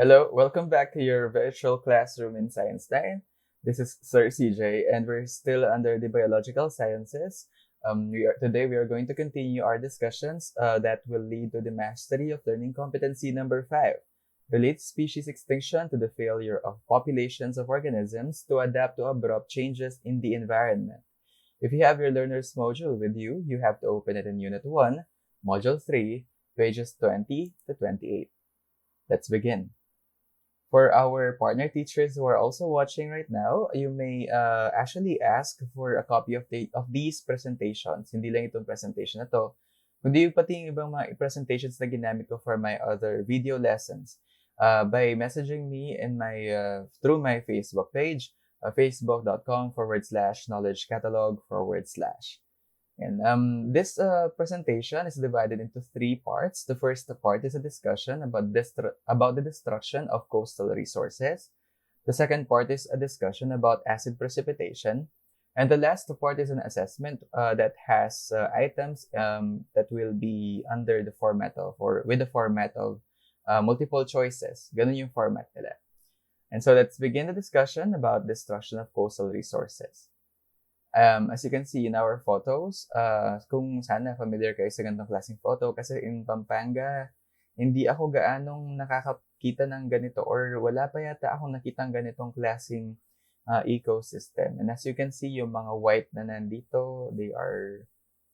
Hello, welcome back to your virtual classroom in Science 9. This is Sir CJ, and we're still under the biological sciences. Today we are going to continue our discussions that will lead to the mastery of learning competency number 5. Relates species extinction to the failure of populations of organisms to adapt to abrupt changes in the environment. If you have your learner's module with you, you have to open it in Unit 1, Module 3, pages 20 to 28. Let's begin. For our partner teachers who are also watching right now, you may actually ask for a copy of these presentations. Hindi lang itong presentation na to, kundi pati yung ibang mga presentations na ginamit ko for my other video lessons by messaging me in through my Facebook page, facebook.com/knowledge catalog/. And this presentation is divided into 3 parts. The first part is a discussion about the destruction of coastal resources. The second part is a discussion about acid precipitation. And the last part is an assessment that has items that will be under the format of, or with the format of multiple choices. Ganun yung format nila. And so let's begin the discussion about destruction of coastal resources. As you can see in our photos, kung sana familiar kayo sa ganitong klaseng photo, kasi in Pampanga, hindi ako gaanong nakakakita ng ganito or wala pa yata akong nakitang ganitong klaseng ecosystem. And as you can see, yung mga white na nandito,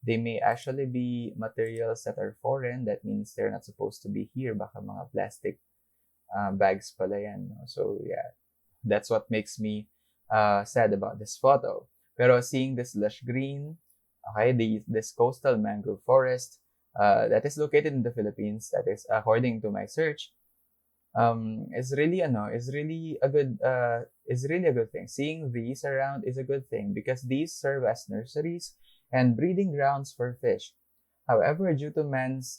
they may actually be materials that are foreign. That means they're not supposed to be here. Baka mga plastic bags pala yan. No? So yeah, that's what makes me sad about this photo. Pero seeing this lush green, okay, this coastal mangrove forest that is located in the Philippines, that is according to my search, is really a good thing. Seeing these around is a good thing because these serve as nurseries and breeding grounds for fish. However, due to man's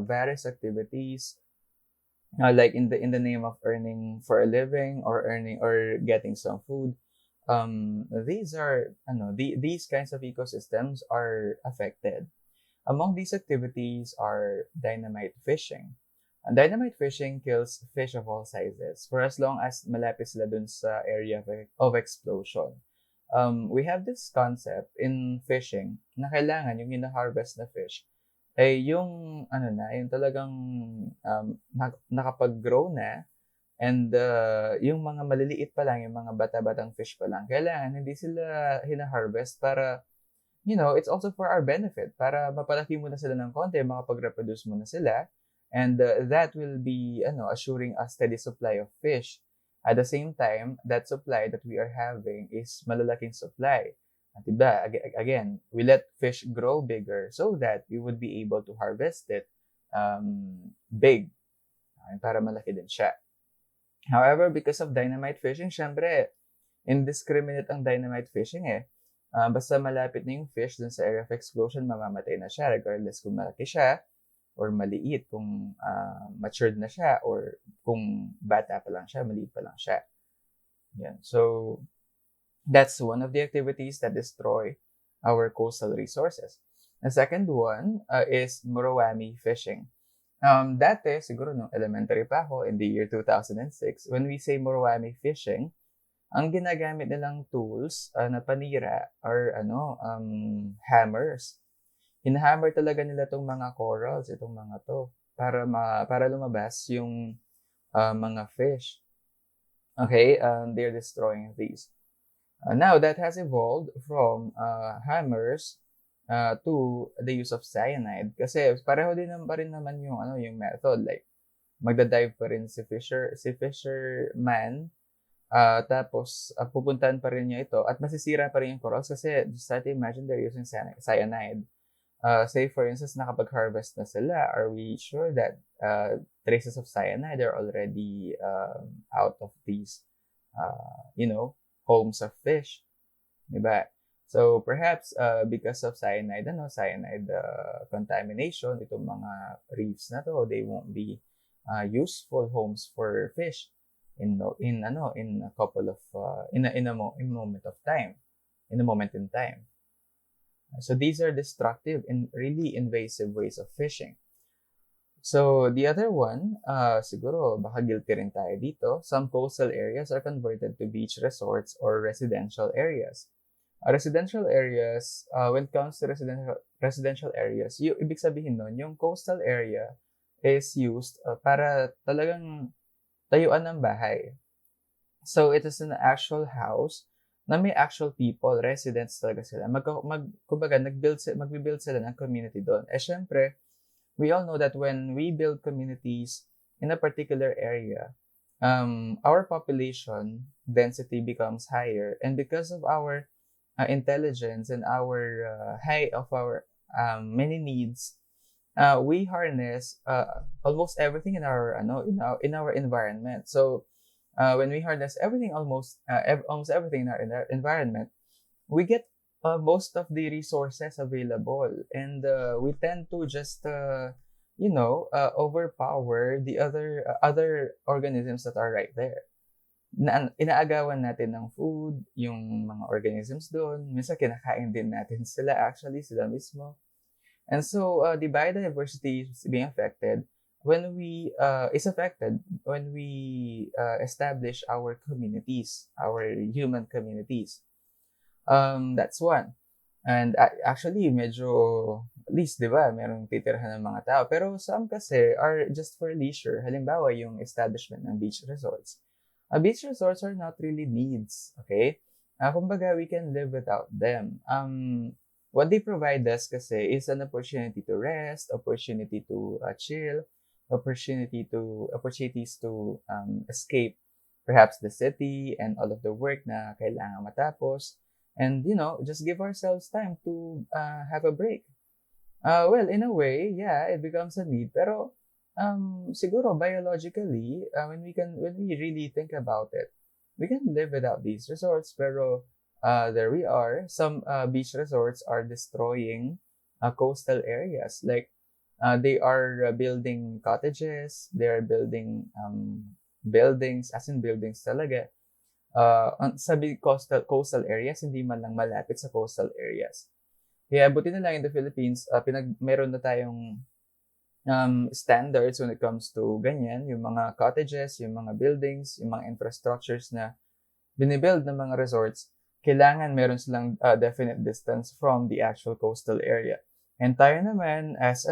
various activities, like in the name of earning for a living or getting some food, these kinds of ecosystems are affected. Among these activities are dynamite fishing. And dynamite fishing kills fish of all sizes for as long as malapit sila dun sa area of explosion. We have this concept in fishing na kailangan yung hina-harvest na fish ay yung yung talagang nakapag-grow na. And yung mga maliliit pa lang, yung mga bata-batang fish pa lang, kailangan hindi sila hina-harvest para, it's also for our benefit. Para mapalaki muna sila ng konti, makapag-reproduce muna sila. And that will be assuring a steady supply of fish. At the same time, that supply that we are having is malalaking supply. At diba, again, we let fish grow bigger so that we would be able to harvest it big. Para malaki din siya. However, because of dynamite fishing, syempre, indiscriminate ang dynamite fishing eh. Basta malapit na yung fish dun sa area of explosion, mamamatay na siya regardless kung malaki siya or maliit, kung matured na siya or kung bata pa lang siya, maliit pa lang siya. Yan. So, that's one of the activities that destroy our coastal resources. The second one is Muragami Fishing. Dati, siguro nung elementary pa ako, in the year 2006, when we say Muragami Fishing, ang ginagamit nilang tools na panira are hammers. Hinahammer talaga nila tong mga corals, itong mga to, para lumabas yung mga fish. Okay, they're destroying these. Now, that has evolved from hammers to the use of cyanide kasi pareho din pa rin naman yung method, like magda-dive pa rin si fisherman tapos pupuntahan pa rin niya ito at masisira pa rin yung corals kasi just try to imagine they're using cyanide. Say for instance nakapag-harvest na sila, are we sure that traces of cyanide are already out of these homes of fish, diba? So perhaps because of cyanide contamination, itong mga reefs na to, they won't be useful homes for fish in a couple of in a moment in time. So these are destructive and really invasive ways of fishing. So, the other one, siguro baka guilty rin tayo dito. Some coastal areas are converted to beach resorts or residential areas. Residential areas, when it comes to residential areas, ibig sabihin nun, yung coastal area is used para talagang tayuan ng bahay. So, it is an actual house na may actual people, residents talaga sila. Kumbaga, magbi-build sila ng community doon. Syempre, we all know that when we build communities in a particular area, our population density becomes higher. And because of our intelligence and our high of our many needs, we harness almost everything in our environment. So when we harness everything, almost everything in our environment, we get most of the resources available, and we tend to just overpower the other organisms that are right there. Inaagawan natin ng food yung mga organisms doon. Minsan kinakain din natin sila, actually sila mismo. And so the biodiversity is being affected when we establish our communities, our human communities. That's one. And actually, medyo, at least, di ba, merong titirahan ng mga tao. Pero some kasi are just for leisure. Halimbawa, yung establishment ng beach resorts. Beach resorts are not really needs, okay? Kumbaga, we can live without them. What they provide us kasi is an opportunity to rest, opportunity to chill, opportunities to escape perhaps the city and all of the work na kailangan matapos. And, just give ourselves time to have a break. Well, in a way, yeah, it becomes a need. Pero, siguro, biologically, when we really think about it, we can live without these resorts. Pero, there we are. Some beach resorts are destroying coastal areas. Like, they are building cottages. They are building buildings, as in buildings talaga. Sa coastal areas, hindi man lang malapit sa coastal areas. Kaya buti na lang in the Philippines, meron na tayong standards when it comes to ganyan, yung mga cottages, yung mga buildings, yung mga infrastructures na binibuild ng mga resorts, kailangan meron silang definite distance from the actual coastal area. And tayo naman, as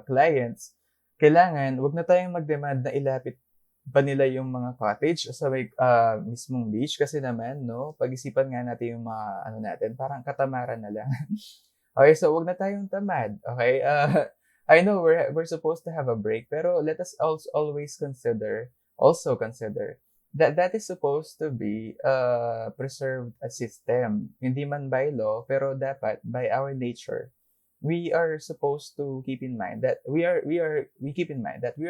clients, kailangan, wag na tayong mag-demand na ilapit pa nila yung mga cottage sa may mismong beach kasi naman, no, pag-isipan nga natin yung mga natin, parang katamaran na lang. Okay, so wag na tayong tamad, okay? I know we're supposed to have a break, pero let us also always consider that is supposed to be preserved a system. Hindi man by law, pero dapat by our nature. We are supposed to keep in mind that we are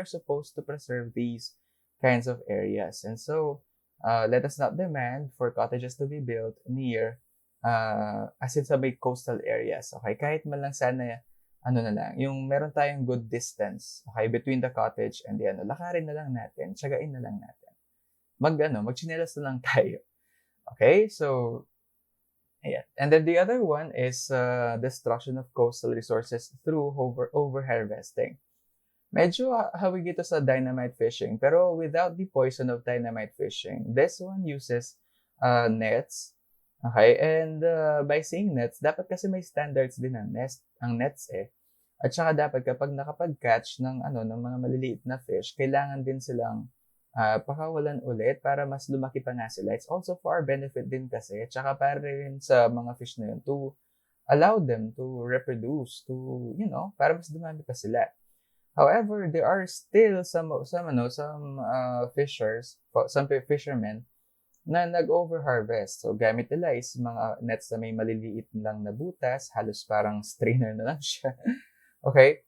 supposed to preserve these kinds of areas. And so, let us not demand for cottages to be built near, as in sa may coastal areas. Okay, kahit man lang sana, na lang, yung meron tayong good distance, okay, between the cottage and the lakarin na lang natin, tsagain na lang natin. Magchinelas na lang tayo. Okay, so, ayan. And then the other one is destruction of coastal resources through overharvesting. Medyo hawig ito sa dynamite fishing, pero without the poison of dynamite fishing. This one uses nets. Okay, and by saying nets, dapat kasi may standards din ang nets eh. At saka dapat kapag nakapag-catch ng mga maliliit na fish, kailangan din silang pakawalan ulit para mas lumaki pa nga sila. It's also for our benefit din kasi, tsaka para rin sa mga fish na yun to allow them to reproduce, to, para mas dumami pa sila. However, there are still some fishermen na nag-overharvest. So, gamit nila is mga nets na may maliliit lang na butas, halos parang strainer na lang siya. Okay?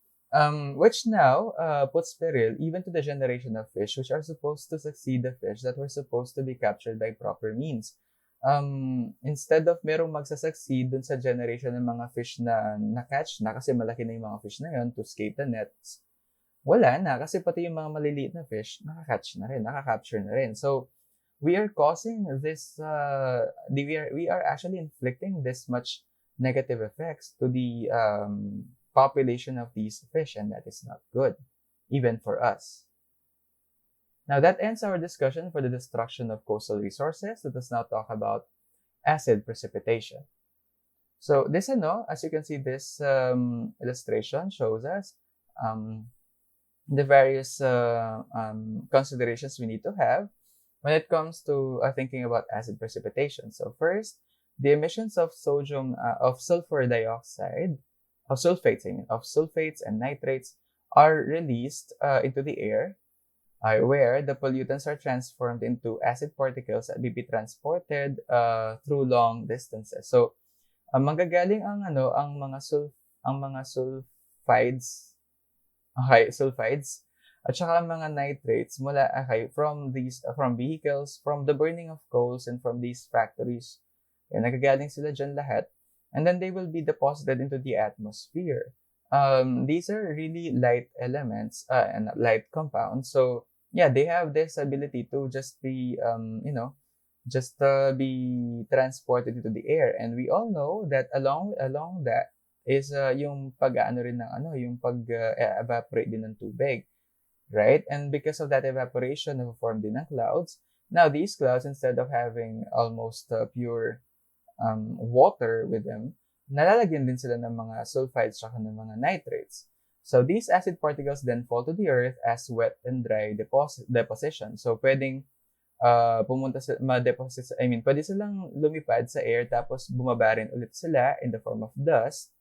Which now puts peril even to the generation of fish which are supposed to succeed the fish that were supposed to be captured by proper means. Instead of merong magsasucceed dun sa generation ng mga fish na na-catch na kasi malaki na yung mga fish na yun to escape the nets, wala na kasi pati yung mga maliliit na fish nakaka-capture na rin. So, we are causing this, we are actually inflicting this much negative effects to the population of these fish, and that is not good, even for us. Now that ends our discussion for the destruction of coastal resources. Let us now talk about acid precipitation. So this, as you can see, this illustration shows us the various considerations we need to have when it comes to thinking about acid precipitation. So first, the emissions of sulfur dioxide, of sulfates and nitrates are released into the air, where the pollutants are transformed into acid particles that may be transported through long distances. So, manggagaling ang mga sulfides, at saka mga nitrates from vehicles, from the burning of coals, and from these factories. And nagagaling sila dyan lahat, and then they will be deposited into the atmosphere. These are really light elements and light compounds. So yeah, they have this ability to just be, be transported into the air. And we all know that along that is yung evaporate din ng tubig, right? And because of that evaporation, form din ng clouds. Now these clouds, instead of having almost pure water with them, nalalagyan din sila ng mga sulfides at ng mga nitrates. So these acid particles then fall to the earth as wet and dry deposition. So pwedeng pwede silang lumipad sa air tapos bumaba rin ulit sila in the form of dust.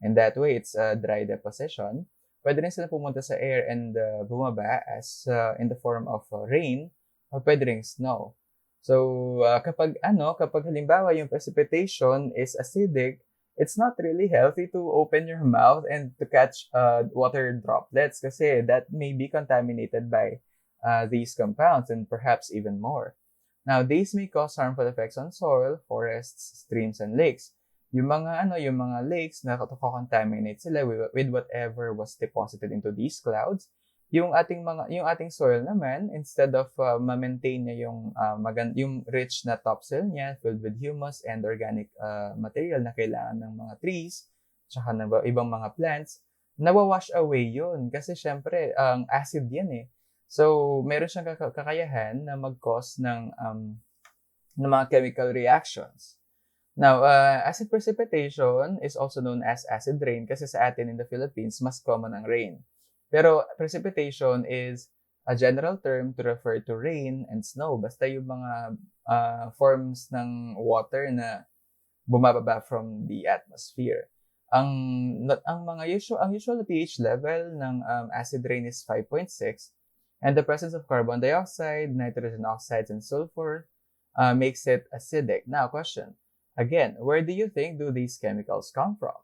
And that way, it's a dry deposition. Pwede rin sila pumunta sa air and bumaba as in the form of rain, or pwede rin snow. So kapag halimbawa yung precipitation is acidic, it's not really healthy to open your mouth and to catch water droplets kasi that may be contaminated by these compounds and perhaps even more. Now, these may cause harmful effects on soil, forests, streams, and lakes. Yung mga lakes na contaminate sila with whatever was deposited into these clouds. Yung ating soil naman, instead of ma-maintain niya yung rich na topsoil niya filled with humus and organic material na kailangan ng mga trees, tsaka ng ibang mga plants, nawawash away yun kasi syempre ang acid yan eh. So meron siyang kakayahan na mag-cause ng mga chemical reactions. Now, acid precipitation is also known as acid rain kasi sa atin in the Philippines, mas common ang rain. Pero precipitation is a general term to refer to rain and snow. Basta yung mga forms ng water na bumababa from the atmosphere. Ang usual pH level ng acid rain is 5.6, and the presence of carbon dioxide, nitrogen oxides, and sulfur makes it acidic. Now, question. Again, where do you think do these chemicals come from?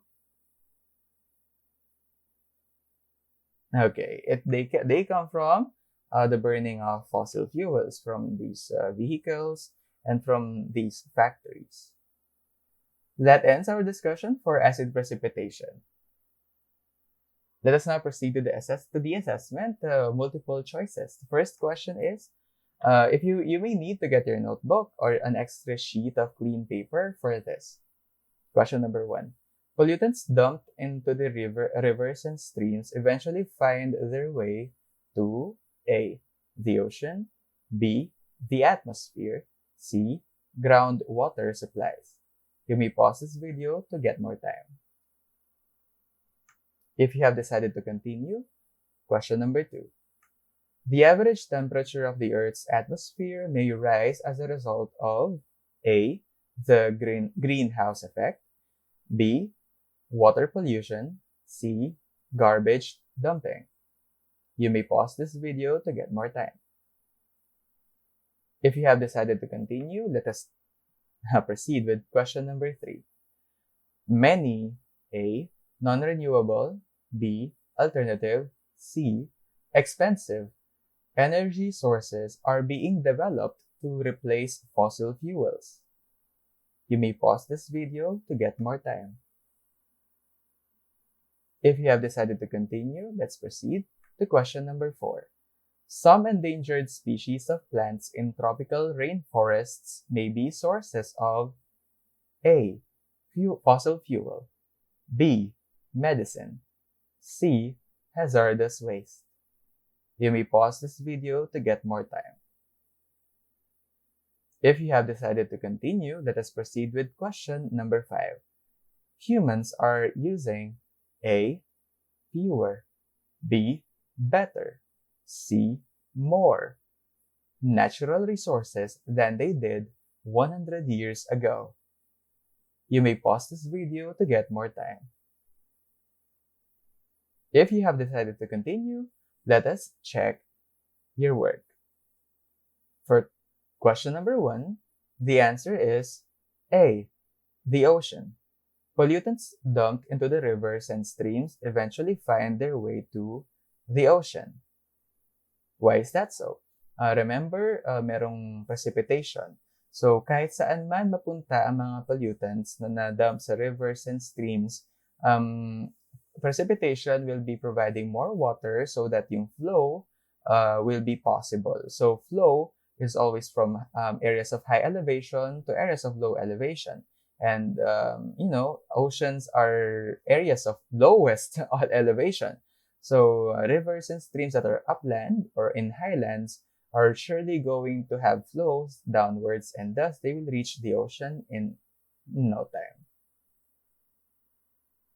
Okay, they come from the burning of fossil fuels from these vehicles and from these factories. That ends our discussion for acid precipitation. Let us now proceed to the assessment, multiple choices. The first question is, if you may need to get your notebook or an extra sheet of clean paper for this. Question number 1. Pollutants dumped into the rivers and streams eventually find their way to A. The ocean, B. The atmosphere, C. Groundwater supplies. You may pause this video to get more time. If you have decided to continue, question number 2. The average temperature of the Earth's atmosphere may rise as a result of A. The greenhouse effect, B. Water pollution, C. Garbage dumping. You may pause this video to get more time. If you have decided to continue, let us proceed with question number 3. Many A. Non-renewable, B. Alternative, C. Expensive energy sources are being developed to replace fossil fuels. You may pause this video to get more time. If you have decided to continue, let's proceed to question number 4. Some endangered species of plants in tropical rainforests may be sources of A. Fossil fuel, B. Medicine, C. Hazardous waste. You may pause this video to get more time. If you have decided to continue, let us proceed with question number 5. Humans are using A. Fewer, B. Better, C. More natural resources than they did 100 years ago. You may pause this video to get more time. If you have decided to continue, let us check your work. For question number 1, the answer is A. The ocean. Pollutants dumped into the rivers and streams eventually find their way to the ocean. Why is that so? Remember, merong precipitation. So, kahit saan man mapunta ang mga pollutants na na-dump sa rivers and streams, precipitation will be providing more water so that yung flow will be possible. So, flow is always from areas of high elevation to areas of low elevation. And, oceans are areas of lowest elevation. So, rivers and streams that are upland or in highlands are surely going to have flows downwards, and thus they will reach the ocean in no time.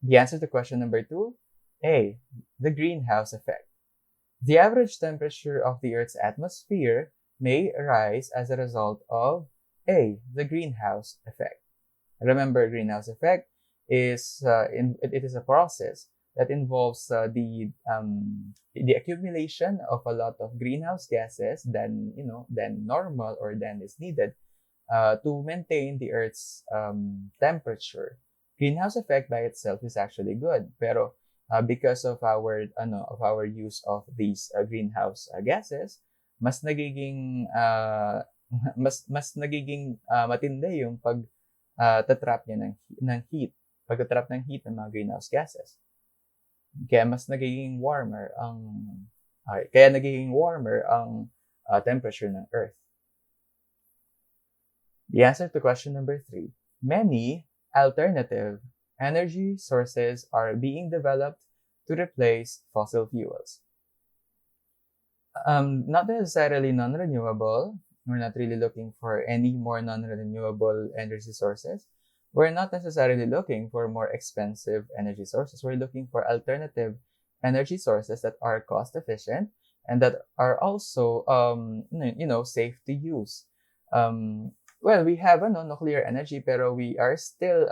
The answer to question number 2, A. The greenhouse effect. The average temperature of the Earth's atmosphere may rise as a result of A. The greenhouse effect. Remember, greenhouse effect is it is a process that involves the accumulation of a lot of greenhouse gases than normal or than is needed to maintain the Earth's temperature. Greenhouse effect by itself is actually good, pero because of our use of these greenhouse gases, mas nagiging matindi yung tatrap niya ng heat, pagtatrap ng heat ng mga greenhouse gases. Kaya nagiging warmer ang temperature ng Earth. The answer to question number 3. Many alternative energy sources are being developed to replace fossil fuels. Not necessarily non-renewable. We're not really looking for any more non-renewable energy sources. We're not necessarily looking for more expensive energy sources. We're looking for alternative energy sources that are cost efficient and that are also, safe to use. Well, we have nuclear energy, pero we are still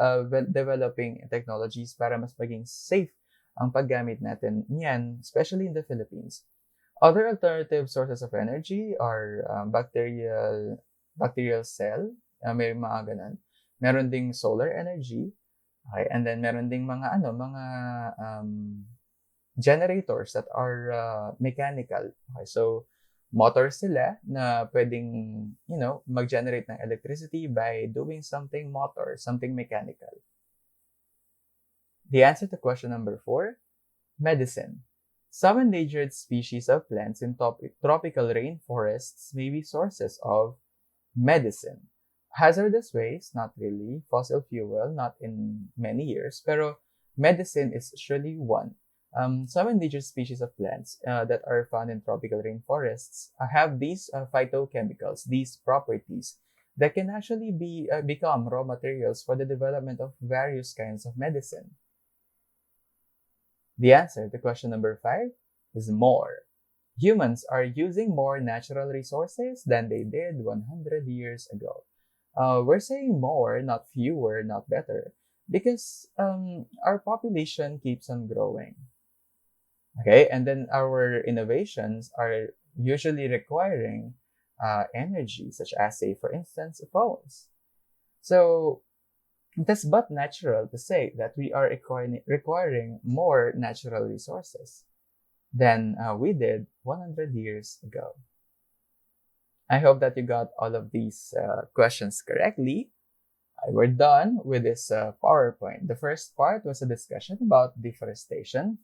developing technologies para mas maging safe ang paggamit natin niyan, especially in the Philippines. Other alternative sources of energy are bacterial cell, may mga ganun. Meron ding solar energy, okay, and then meron ding mga generators that are mechanical. Okay, so motors sila na pwedeng mag-generate ng electricity by doing something mechanical. The answer to question number 4, medicine. Some endangered species of plants in tropical rainforests may be sources of medicine. Hazardous waste, not really. Fossil fuel, not in many years. Pero medicine is surely one. Some endangered species of plants that are found in tropical rainforests have these phytochemicals, these properties that can actually become raw materials for the development of various kinds of medicine. The answer to question number 5 is more. Humans are using more natural resources than they did 100 years ago. We're saying more, not fewer, not better, because our population keeps on growing. Okay, and then our innovations are usually requiring energy, such as, say, for instance, phones. So it is but natural to say that we are requiring more natural resources than we did 100 years ago. I hope that you got all of these questions correctly. We're done with this PowerPoint. The first part was a discussion about deforestation.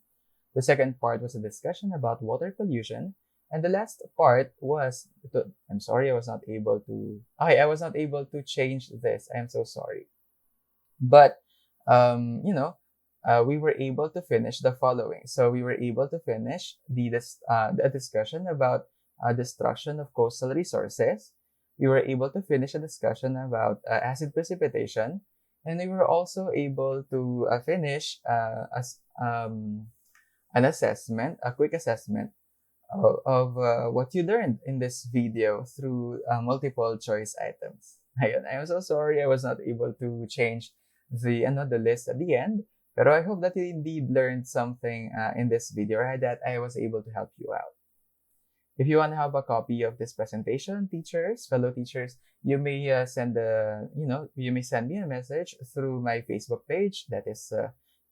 The second part was a discussion about water pollution. And the last part was, I'm sorry, I was not able to change this. I'm so sorry. But, we were able to finish the following. So we were able to finish the discussion about destruction of coastal resources. We were able to finish a discussion about acid precipitation, and we were also able to finish an assessment, a quick assessment of what you learned in this video through multiple choice items. Ayun, I'm so sorry I was not able to change the list at the end, but I hope that you indeed learned something in this video, or that I was able to help you out. If you want to have a copy of this presentation, fellow teachers, you may you may send me a message through my Facebook page. That is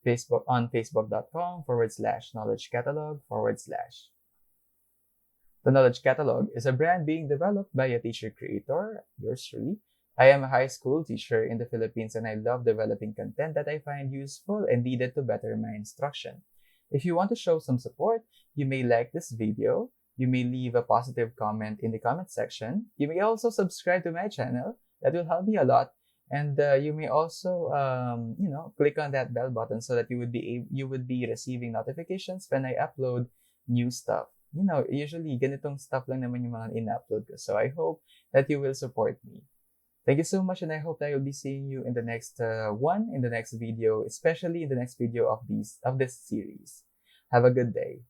facebook.com/knowledge catalog/. The Knowledge Catalog is a brand being developed by a teacher creator, yours truly. I am a high school teacher in the Philippines, and I love developing content that I find useful and needed to better my instruction. If you want to show some support, you may like this video. You may leave a positive comment in the comment section. You may also subscribe to my channel. That will help me a lot. And you may also, click on that bell button so that you would be receiving notifications when I upload new stuff. Usually ganitong stuff lang naman yung mga in-upload ko. So I hope that you will support me. Thank you so much, and I hope that I will be seeing you in the next video, especially in the next video of this series. Have a good day.